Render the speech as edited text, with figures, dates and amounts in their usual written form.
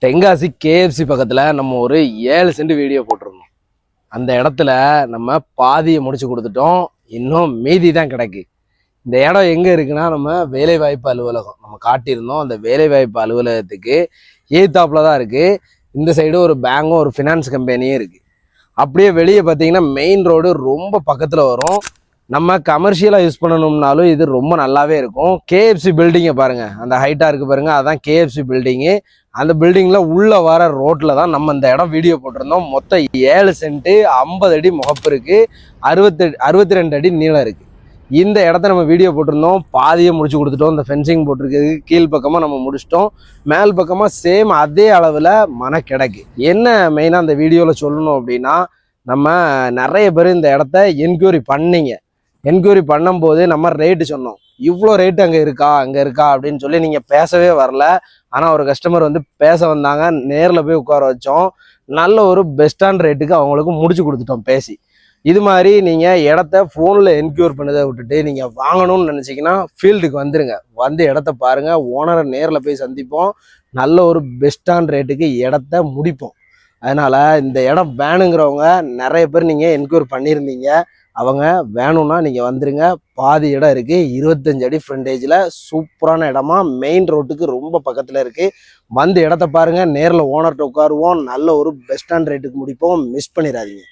Tenkasi KFC பக்கத்தில் நம்ம ஒரு 7 சென்ட் வீடியோ போட்டிருந்தோம். அந்த இடத்துல நம்ம பாதியை முடிச்சு கொடுத்துட்டோம். இன்னும் மீதி தான் கிடக்கு. இந்த இடம் எங்கே இருக்குன்னா நம்ம வேலைவாய்ப்பு அலுவலகம் நம்ம காட்டியிருந்தோம். அந்த வேலைவாய்ப்பு அலுவலகத்துக்கு எய்த்தாப்பில் தான் இருக்குது. இந்த சைடு ஒரு பேங்கும் ஒரு ஃபினான்ஸ் கம்பெனியும் இருக்குது. அப்படியே வெளியே பார்த்தீங்கன்னா மெயின் ரோடு ரொம்ப பக்கத்தில் வரும். நம்ம கமர்ஷியலாக யூஸ் பண்ணணும்னாலும் இது ரொம்ப நல்லாவே இருக்கும். கேஎஃப்சி பில்டிங்கை பாருங்கள், அந்த ஹைட்டாக இருக்குது பாருங்கள், அதுதான் கேஎஃப்சி பில்டிங்கு. அந்த பில்டிங்கில் உள்ளே வர ரோட்டில் தான் நம்ம இந்த இடம் வீடியோ போட்டிருந்தோம். மொத்தம் 7 சென்ட்டு, 50 அடி முகப்பு இருக்குது, 62 அடி நீளம் இருக்குது. இந்த இடத்த நம்ம வீடியோ போட்டிருந்தோம். பாதியை முடிச்சு கொடுத்துட்டோம். இந்த ஃபென்சிங் போட்டிருக்கிறது கீழ் பக்கமாக நம்ம முடிச்சிட்டோம். மேல் பக்கமாக சேம் அதே அளவில் மன கிடக்கு. என்ன மெயினாக அந்த வீடியோவில் சொல்லணும் அப்படின்னா, நம்ம நிறைய பேர் இந்த இடத்த என்கொயரி பண்ணீங்க. என்கொயரி பண்ணும்போது நம்ம ரேட்டு சொன்னோம். இவ்வளோ ரேட்டு அங்கே இருக்கா அப்படின்னு சொல்லி நீங்கள் பேசவே வரல. ஆனால் ஒரு கஸ்டமர் வந்து பேச வந்தாங்க. நேரில் போய் உட்கார வச்சோம். நல்ல ஒரு பெஸ்டான ரேட்டுக்கு அவங்களுக்கு முடிச்சு கொடுத்துட்டோம் பேசி. இது மாதிரி நீங்கள் இடத்த ஃபோனில் என்கொயர் பண்ணதை விட்டுட்டு நீங்கள் வாங்கணும்னு நினச்சிங்கன்னா ஃபீல்டுக்கு வந்துடுங்க. வந்து இடத்த பாருங்கள். ஓனரை நேரில் போய் சந்திப்போம். நல்ல ஒரு பெஸ்டான ரேட்டுக்கு இடத்த முடிப்போம். அதனால் இந்த இடம் வேணுங்கிறவங்க நிறைய பேர் நீங்கள் என்கொயரி பண்ணியிருந்தீங்க. அவங்க வேணும்னா நீங்கள் வந்துடுங்க. பாதி இடம் இருக்குது. 25 அடி ஃப்ரண்டேஜில் சூப்பரான இடமா மெயின் ரோட்டுக்கு ரொம்ப பக்கத்தில் இருக்குது. வந்து இடத்த பாருங்கள். நேரில் ஓனர்கிட்ட உட்காருவோம். நல்ல ஒரு பெஸ்டான ரேட்டுக்கு முடிப்போம். மிஸ் பண்ணிடாதீங்க.